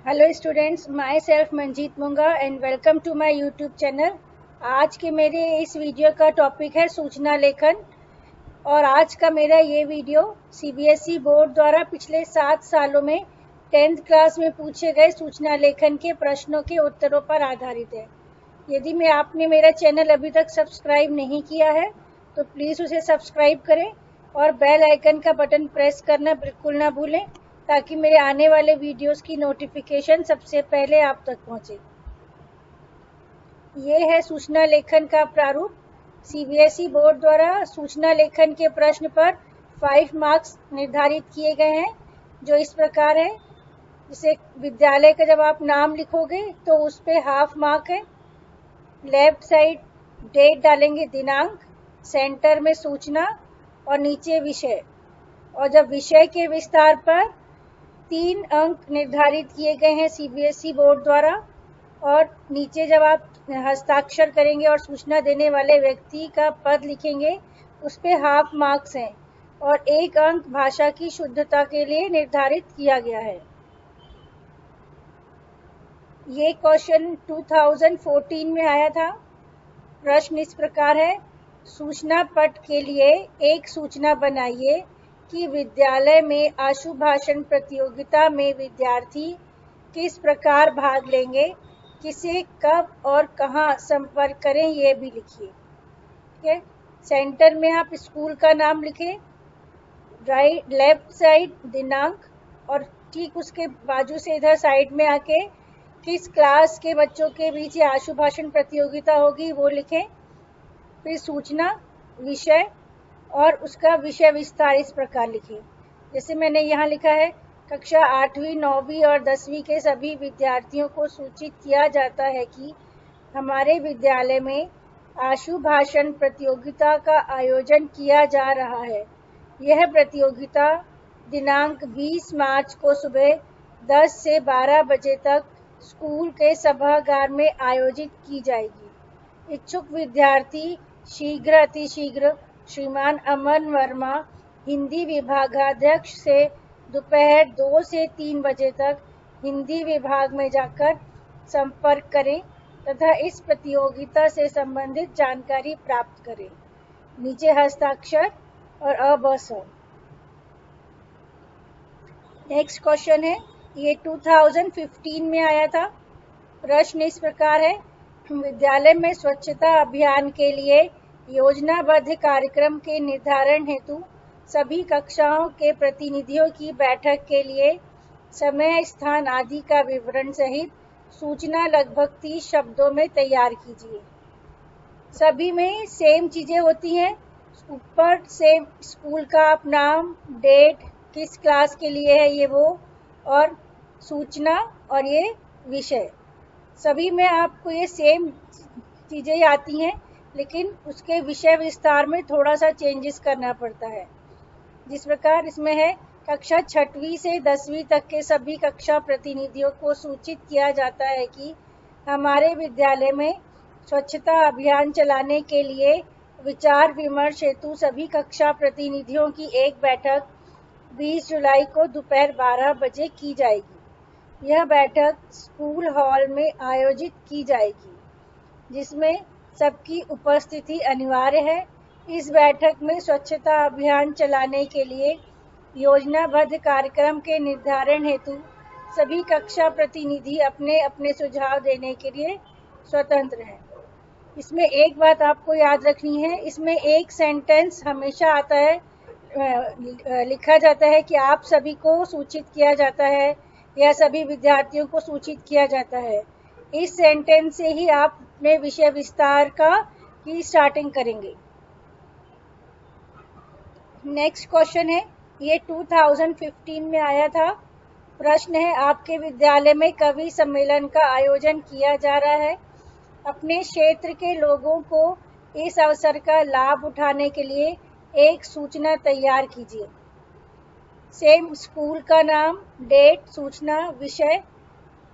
Hello students, myself Manjeet Munga and welcome to my YouTube channel. आज के मेरे इस वीडियो का टॉपिक है सूचना लेखन। और आज का मेरा ये वीडियो सीबीएसई बोर्ड द्वारा पिछले 7 सालों में 10th क्लास में पूछे गए सूचना लेखन के प्रश्नों के उत्तरों पर आधारित है। यदि मैं आपने मेरा चैनल अभी तक सब्सक्राइब नहीं किया है तो प्लीज़ उसे सब्सक्राइब करें और बेल आइकन का बटन प्रेस करना बिल्कुल ना भूलें, ताकि मेरे आने वाले वीडियोस की नोटिफिकेशन सबसे पहले आप तक पहुंचे। ये है सूचना लेखन का प्रारूप। सीबीएसई बोर्ड द्वारा सूचना लेखन के प्रश्न पर 5 मार्क्स निर्धारित किए गए हैं, जो इस प्रकार है। जैसे विद्यालय का जब आप नाम लिखोगे तो उस पे हाफ मार्क है। लेफ्ट साइड डेट डालेंगे, दिनांक, सेंटर में सूचना और नीचे विषय। और जब विषय के विस्तार पर 3 अंक निर्धारित किए गए हैं सीबीएसई बोर्ड द्वारा, और नीचे जब आप हस्ताक्षर करेंगे और सूचना देने वाले व्यक्ति का पद लिखेंगे उस पे हाफ मार्क्स हैं, और 1 अंक भाषा की शुद्धता के लिए निर्धारित किया गया है। ये क्वेश्चन 2014 में आया था। प्रश्न इस प्रकार है, सूचना पट के लिए एक सूचना बनाइए कि विद्यालय में आशु भाषण प्रतियोगिता में विद्यार्थी किस प्रकार भाग लेंगे, किसे कब और कहाँ संपर्क करें, ये भी लिखिए। ठीक है। सेंटर में आप स्कूल का नाम लिखें, राइट लेफ्ट साइड दिनांक, और ठीक उसके बाजू से इधर साइड में आके किस क्लास के बच्चों के बीच ये आशु भाषण प्रतियोगिता होगी वो लिखें। फिर सूचना, विषय और उसका विषय विस्तार इस प्रकार लिखें। जैसे मैंने यहाँ लिखा है, कक्षा 8वीं 9वीं और 10वीं के सभी विद्यार्थियों को सूचित किया जाता है कि हमारे विद्यालय में आशु भाषण प्रतियोगिता का आयोजन किया जा रहा है। यह प्रतियोगिता दिनांक 20 मार्च को सुबह 10 से 12 बजे तक स्कूल के सभागार में आयोजित की जाएगी। इच्छुक विद्यार्थी शीघ्र अतिशीघ्र श्रीमान अमन वर्मा, हिंदी विभागाध्यक्ष से दोपहर 2 से 3 बजे तक हिंदी विभाग में जाकर संपर्क करें तथा इस प्रतियोगिता से संबंधित जानकारी प्राप्त करें। नीचे हस्ताक्षर और अ-ब-स। नेक्स्ट क्वेश्चन है, ये 2015 में आया था। प्रश्न इस प्रकार है, विद्यालय में स्वच्छता अभियान के लिए योजनाबद्ध कार्यक्रम के निर्धारण हेतु सभी कक्षाओं के प्रतिनिधियों की बैठक के लिए समय, स्थान आदि का विवरण सहित सूचना लगभग 30 शब्दों में तैयार कीजिए। सभी में सेम चीज़ें होती हैं। ऊपर से स्कूल का आप नाम, डेट, किस क्लास के लिए है ये वो, और सूचना और ये विषय। सभी में आपको ये सेम चीज़ें आती हैं, लेकिन उसके विषय विस्तार में थोड़ा सा चेंजेस करना पड़ता है। जिस प्रकार इसमें है, कक्षा 6वीं से 10वीं तक के सभी कक्षा प्रतिनिधियों को सूचित किया जाता है कि हमारे विद्यालय में स्वच्छता अभियान चलाने के लिए विचार विमर्श हेतु सभी कक्षा प्रतिनिधियों की एक बैठक 20 जुलाई को दोपहर 12 बजे की जाएगी। यह बैठक स्कूल हॉल में आयोजित की जाएगी, जिसमें सबकी उपस्थिति अनिवार्य है। इस बैठक में स्वच्छता अभियान चलाने के लिए योजनाबद्ध कार्यक्रम के निर्धारण हेतु सभी कक्षा प्रतिनिधि अपने अपने सुझाव देने के लिए स्वतंत्र हैं। इसमें एक बात आपको याद रखनी है, इसमें एक सेंटेंस हमेशा आता है, लिखा जाता है कि आप सभी को सूचित किया जाता है या सभी विद्यार्थियों को सूचित किया जाता है। इस सेंटेंस से ही आप अपने विषय विस्तार की स्टार्टिंग करेंगे। नेक्स्ट क्वेश्चन है, ये 2015 में आया था। प्रश्न है, आपके विद्यालय में कवि सम्मेलन का आयोजन किया जा रहा है। अपने क्षेत्र के लोगों को इस अवसर का लाभ उठाने के लिए एक सूचना तैयार कीजिए। सेम स्कूल का नाम, डेट, सूचना, विषय।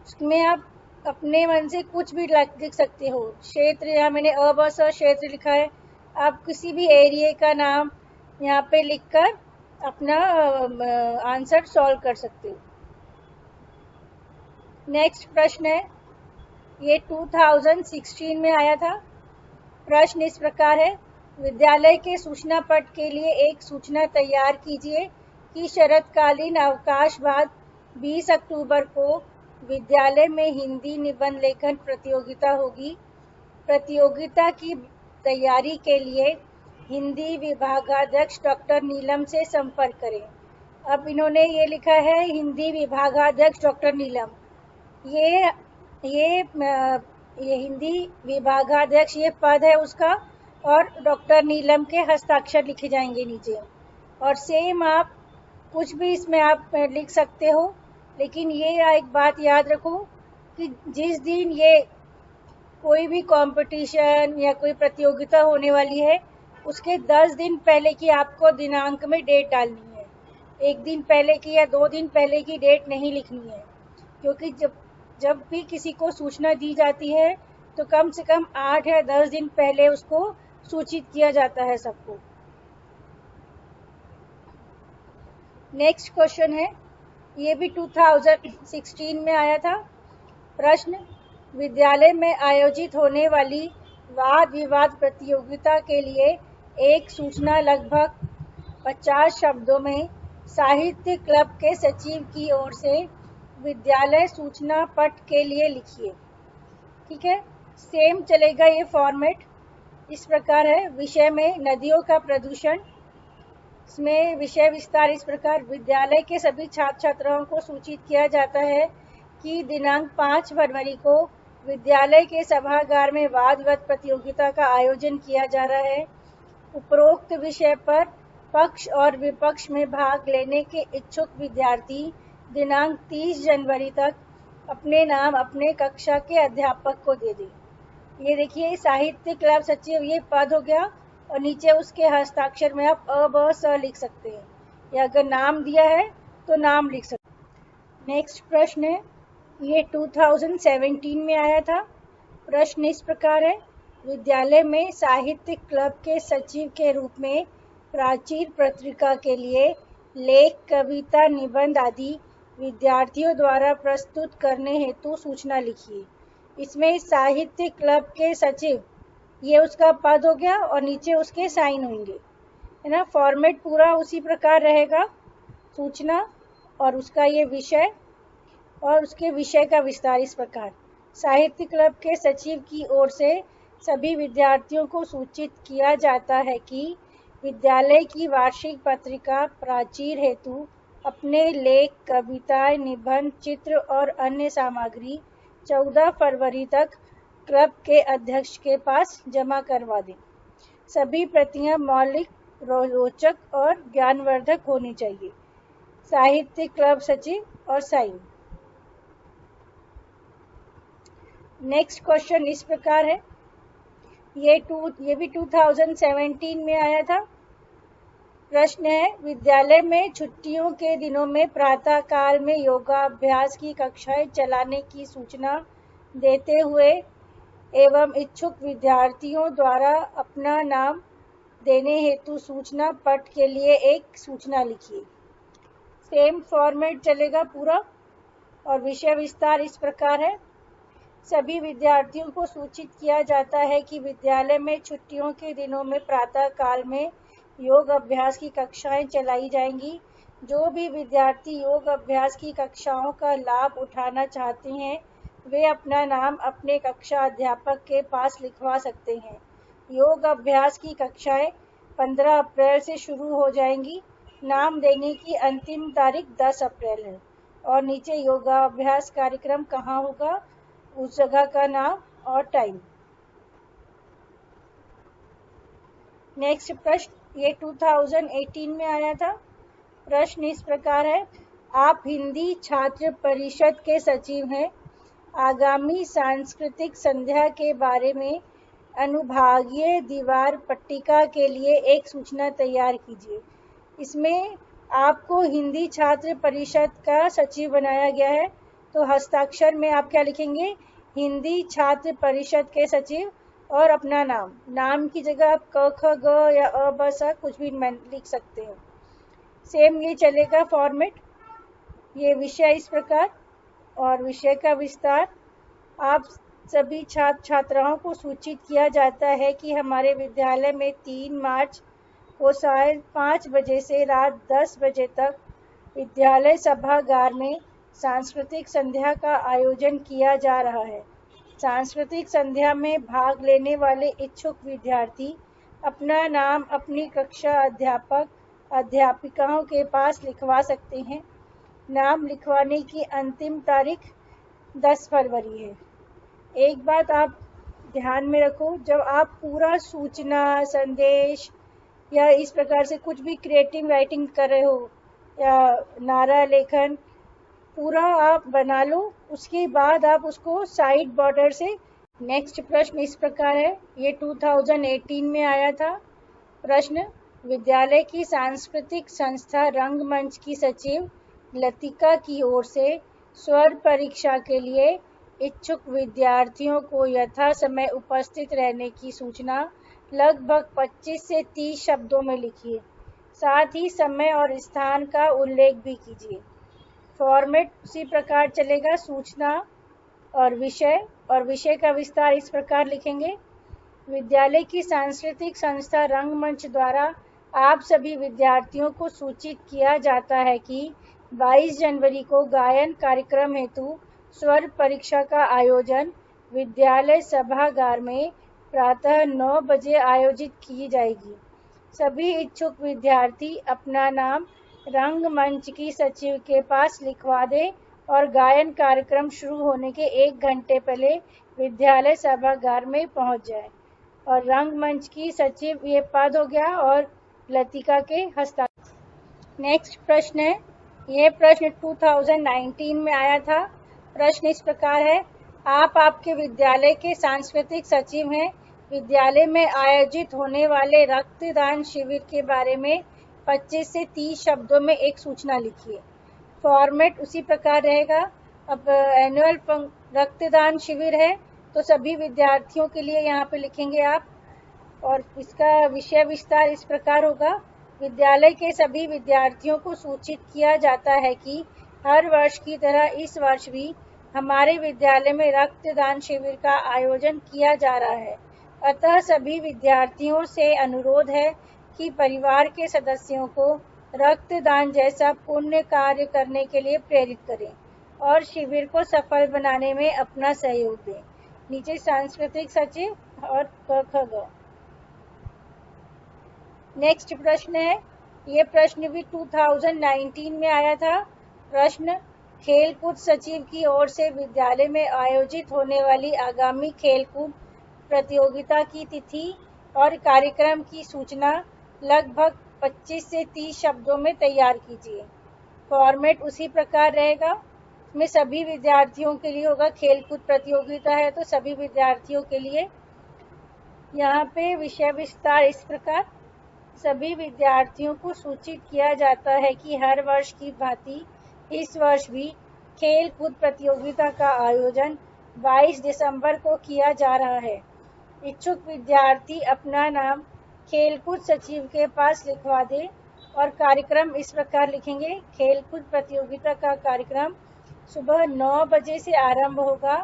उसमें आप अपने मन से कुछ भी लिख सकते हो। क्षेत्र, यहाँ मैंने अ-ब-स क्षेत्र लिखा है, आप किसी भी एरिया का नाम यहाँ पे लिखकर अपना आंसर सॉल्व कर सकते हो। नेक्स्ट प्रश्न है, ये 2016 में आया था। प्रश्न इस प्रकार है, विद्यालय के सूचना पट के लिए एक सूचना तैयार कीजिए कि शरतकालीन अवकाश बाद 20 अक्टूबर को विद्यालय में हिंदी निबंध लेखन प्रतियोगिता होगी। प्रतियोगिता की तैयारी के लिए हिंदी विभागाध्यक्ष डॉक्टर नीलम से संपर्क करें। अब इन्होंने ये लिखा है हिंदी विभागाध्यक्ष डॉक्टर नीलम, ये हिंदी विभागाध्यक्ष ये पद है उसका, और डॉक्टर नीलम के हस्ताक्षर लिखे जाएंगे नीचे। और सेम आप कुछ भी इसमें आप लिख सकते हो, लेकिन ये एक बात याद रखो कि जिस दिन ये कोई भी कंपटीशन या कोई प्रतियोगिता होने वाली है उसके 10 दिन पहले की आपको दिनांक में डेट डालनी है। एक दिन पहले की या 2 दिन पहले की डेट नहीं लिखनी है, क्योंकि जब भी किसी को सूचना दी जाती है तो कम से कम 8 या 10 दिन पहले उसको सूचित किया जाता है सबको। नेक्स्ट क्वेश्चन है, ये भी 2016 में आया था। प्रश्न, विद्यालय में आयोजित होने वाली वाद विवाद प्रतियोगिता के लिए एक सूचना लगभग 50 शब्दों में साहित्य क्लब के सचिव की ओर से विद्यालय सूचना पट के लिए लिखिए। ठीक है, सेम चलेगा ये फॉर्मेट। इस प्रकार है, विषय में नदियों का प्रदूषण। इसमें विषय विस्तार इस प्रकार, विद्यालय के सभी छात्र छात्राओं को सूचित किया जाता है कि दिनांक 5 फरवरी को विद्यालय के सभागार में वाद विवाद प्रतियोगिता का आयोजन किया जा रहा है। उपरोक्त विषय पर पक्ष और विपक्ष में भाग लेने के इच्छुक विद्यार्थी दिनांक 30 जनवरी तक अपने नाम अपने कक्षा के अध्यापक को दे दें। ये देखिए, साहित्य क्लब सचिव ये पद हो गया, और नीचे उसके हस्ताक्षर में आप अ ब स लिख सकते हैं, या अगर नाम दिया है तो नाम लिख सकते हैं। नेक्स्ट प्रश्न है, ये 2017 में आया था। प्रश्न इस प्रकार है, विद्यालय में साहित्य क्लब के सचिव के रूप में प्राचीन पत्रिका के लिए लेख, कविता, निबंध आदि विद्यार्थियों द्वारा प्रस्तुत करने हेतु सूचना लिखिए। इसमें साहित्य क्लब के सचिव ये उसका पद हो गया, और नीचे उसके साइन होंगे, है ना। फॉर्मेट पूरा उसी प्रकार रहेगा, सूचना और उसका ये विषय और उसके विषय का विस्तार इस प्रकार। साहित्य क्लब के सचिव की ओर से सभी विद्यार्थियों को सूचित किया जाता है कि विद्यालय की वार्षिक पत्रिका प्राचीर हेतु अपने लेख, कविताएं, निबंध, चित्र और अन्य सामग्री 14 फरवरी तक क्लब के अध्यक्ष के पास जमा करवा दें। सभी प्रतियां मौलिक, रोचक और ज्ञानवर्धक होनी चाहिए। साहित्य क्लब सचिव और साइन। नेक्स्ट क्वेश्चन इस प्रकार है, ये भी 2017 में आया था। प्रश्न है, विद्यालय में छुट्टियों के दिनों में प्रातः काल में योगाभ्यास की कक्षाएं चलाने की सूचना देते हुए एवं इच्छुक विद्यार्थियों द्वारा अपना नाम देने हेतु सूचना पट के लिए एक सूचना लिखिए। सेम फॉर्मेट चलेगा पूरा, और विषय विस्तार इस प्रकार है। सभी विद्यार्थियों को सूचित किया जाता है कि विद्यालय में छुट्टियों के दिनों में प्रातः काल में योग अभ्यास की कक्षाएं चलाई जाएंगी। जो भी विद्यार्थी योग अभ्यास की कक्षाओं का लाभ उठाना चाहते हैं वे अपना नाम अपने कक्षा अध्यापक के पास लिखवा सकते हैं। योग अभ्यास की कक्षाएं 15 अप्रैल से शुरू हो जाएंगी। नाम देने की अंतिम तारीख 10 अप्रैल है, और नीचे योगाभ्यास कार्यक्रम कहाँ होगा, उस जगह का नाम और टाइम। नेक्स्ट प्रश्न, ये 2018 में आया था। प्रश्न इस प्रकार है, आप हिंदी छात्र परिषद के सचिव हैं। आगामी सांस्कृतिक संध्या के बारे में अनुभागीय दीवार पट्टिका के लिए एक सूचना तैयार कीजिए। इसमें आपको हिंदी छात्र परिषद का सचिव बनाया गया है, तो हस्ताक्षर में आप क्या लिखेंगे, हिंदी छात्र परिषद के सचिव और अपना नाम। नाम की जगह आप क, ख, ग या अ, ब, स कुछ भी लिख सकते हो। सेम ये चलेगा फॉर्मेट। ये विषय इस प्रकार और विषय का विस्तार। आप सभी छात्र छात्राओं को सूचित किया जाता है कि हमारे विद्यालय में 3 मार्च को साय 5 बजे से रात 10 बजे तक विद्यालय सभागार में सांस्कृतिक संध्या का आयोजन किया जा रहा है। सांस्कृतिक संध्या में भाग लेने वाले इच्छुक विद्यार्थी अपना नाम अपनी कक्षा अध्यापक अध्यापिकाओं के पास लिखवा सकते हैं। नाम लिखवाने की अंतिम तारीख 10 फरवरी है। एक बात आप ध्यान में रखो, जब आप पूरा सूचना संदेश या इस प्रकार से कुछ भी क्रिएटिव राइटिंग कर रहे हो या नारा लेखन पूरा आप बना लो, उसके बाद आप उसको साइड बॉर्डर से। नेक्स्ट प्रश्न इस प्रकार है, ये 2018 में आया था। प्रश्न, विद्यालय की सांस्कृतिक संस्था रंगमंच की सचिव लतिका की ओर से स्वर परीक्षा के लिए इच्छुक विद्यार्थियों को यथा समय उपस्थित रहने की सूचना लगभग 25 से 30 शब्दों में लिखिए। साथ ही समय और स्थान का उल्लेख भी कीजिए। फॉर्मेट उसी प्रकार चलेगा, सूचना और विषय का विस्तार इस प्रकार लिखेंगे। विद्यालय की सांस्कृतिक संस्था रंगमंच द्वारा आप सभी विद्यार्थियों को सूचित किया जाता है कि 22 जनवरी को गायन कार्यक्रम हेतु स्वर परीक्षा का आयोजन विद्यालय सभागार में प्रातः 9 बजे आयोजित की जाएगी। सभी इच्छुक विद्यार्थी अपना नाम रंगमंच की सचिव के पास लिखवा दें और गायन कार्यक्रम शुरू होने के 1 घंटे पहले विद्यालय सभागार में पहुंच जाए। और रंगमंच की सचिव ये पद हो गया और लतिका के हस्ताक्षर। नेक्स्ट प्रश्न है, ये प्रश्न 2019 में आया था। प्रश्न इस प्रकार है, आप आपके विद्यालय के सांस्कृतिक सचिव हैं। विद्यालय में आयोजित होने वाले रक्तदान शिविर के बारे में 25 से 30 शब्दों में एक सूचना लिखिए। फॉर्मेट उसी प्रकार रहेगा। अब एनुअल रक्तदान शिविर है तो सभी विद्यार्थियों के लिए यहाँ पे लिखेंगे आप। और इसका विषय विस्तार इस प्रकार होगा, विद्यालय के सभी विद्यार्थियों को सूचित किया जाता है कि हर वर्ष की तरह इस वर्ष भी हमारे विद्यालय में रक्तदान शिविर का आयोजन किया जा रहा है। अतः सभी विद्यार्थियों से अनुरोध है कि परिवार के सदस्यों को रक्तदान जैसा पुण्य कार्य करने के लिए प्रेरित करें और शिविर को सफल बनाने में अपना सहयोग दें। नीचे सांस्कृतिक सचिव और क ख ग। नेक्स्ट प्रश्न है, ये प्रश्न भी 2019 में आया था। प्रश्न, खेलकूद सचिव की ओर से विद्यालय में आयोजित होने वाली आगामी खेलकूद प्रतियोगिता की तिथि और कार्यक्रम की सूचना लगभग 25 से 30 शब्दों में तैयार कीजिए। फॉर्मेट उसी प्रकार रहेगा, इसमें सभी विद्यार्थियों के लिए होगा। खेलकूद प्रतियोगिता है तो सभी विद्यार्थियों के लिए। यहाँ पे विषय विस्तार इस प्रकार, सभी विद्यार्थियों को सूचित किया जाता है कि हर वर्ष की भांति इस वर्ष भी खेल कूद प्रतियोगिता का आयोजन 22 दिसंबर को किया जा रहा है। इच्छुक विद्यार्थी अपना नाम खेलकूद सचिव के पास लिखवा दें और कार्यक्रम इस प्रकार लिखेंगे। खेलकूद प्रतियोगिता का कार्यक्रम सुबह 9 बजे से आरंभ होगा।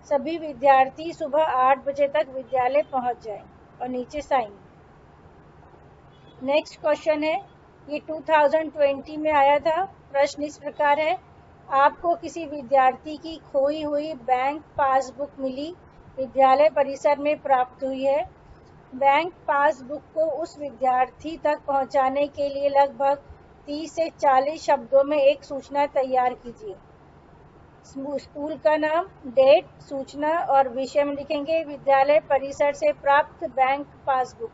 सभी विद्यार्थी सुबह 8 बजे तक विद्यालय पहुंच जाएं। और नीचे साइन। नेक्स्ट क्वेश्चन है, ये 2020 में आया था। प्रश्न इस प्रकार है, आपको किसी विद्यार्थी की खोई हुई बैंक पासबुक मिली, विद्यालय परिसर में प्राप्त हुई है। बैंक पासबुक को उस विद्यार्थी तक पहुंचाने के लिए लगभग 30 से 40 शब्दों में एक सूचना तैयार कीजिए। स्कूल का नाम, डेट, सूचना और विषय में लिखेंगे विद्यालय परिसर से प्राप्त बैंक पासबुक।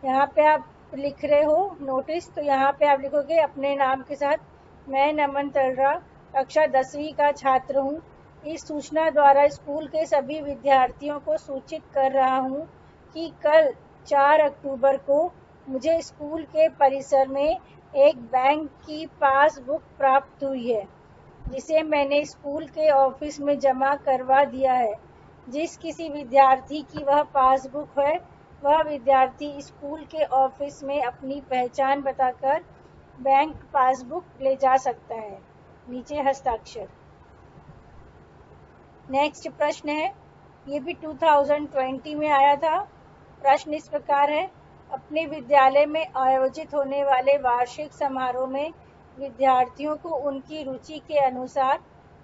यहाँ पे आप लिख रहे हो नोटिस, तो यहाँ पे आप लिखोगे अपने नाम के साथ, मैं नमन तलरा कक्षा 10वीं का छात्र हूँ। इस सूचना द्वारा स्कूल के सभी विद्यार्थियों को सूचित कर रहा हूँ कि कल 4 अक्टूबर को मुझे स्कूल के परिसर में एक बैंक की पासबुक प्राप्त हुई है, जिसे मैंने स्कूल के ऑफिस में जमा करवा दिया है। जिस किसी विद्यार्थी की वह पासबुक है, वह विद्यार्थी स्कूल के ऑफिस में अपनी पहचान बताकर बैंक पासबुक ले जा सकता है। नीचे हस्ताक्षर। नेक्स्ट प्रश्न है, ये भी 2020 में आया था। प्रश्न इस प्रकार है, अपने विद्यालय में आयोजित होने वाले वार्षिक समारोह में विद्यार्थियों को उनकी रुचि के अनुसार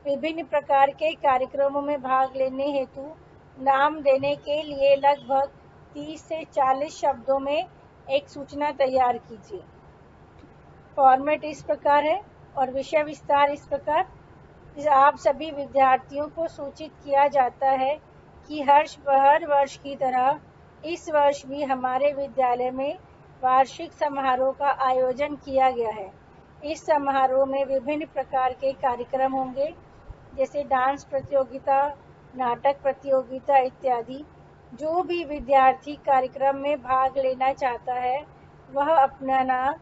विभिन्न प्रकार के कार्यक्रमों में भाग लेने हेतु नाम देने के लिए लगभग 30 से 40 शब्दों में एक सूचना तैयार कीजिए। फॉर्मेट इस प्रकार है और विषय विस्तार इस प्रकार। आप सभी विद्यार्थियों को सूचित किया जाता है कि हर वर्ष की तरह इस वर्ष भी हमारे विद्यालय में वार्षिक समारोह का आयोजन किया गया है। इस समारोह में विभिन्न प्रकार के कार्यक्रम होंगे, जैसे डांस प्रतियोगिता, नाटक प्रतियोगिता इत्यादि। जो भी विद्यार्थी कार्यक्रम में भाग लेना चाहता है वह अपना नाम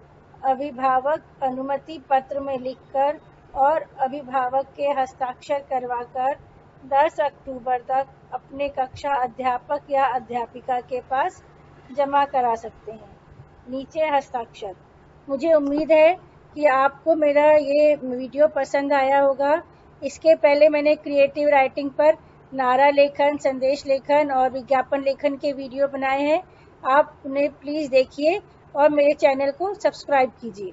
अभिभावक अनुमति पत्र में लिखकर और अभिभावक के हस्ताक्षर करवाकर 10 अक्टूबर तक अपने कक्षा अध्यापक या अध्यापिका के पास जमा करा सकते हैं। नीचे हस्ताक्षर। मुझे उम्मीद है कि आपको मेरा ये वीडियो पसंद आया होगा। इसके पहले मैंने क्रिएटिव राइटिंग पर नारा लेखन, संदेश लेखन और विज्ञापन लेखन के वीडियो बनाए हैं। आप उन्हें प्लीज़ देखिए और मेरे चैनल को सब्सक्राइब कीजिए।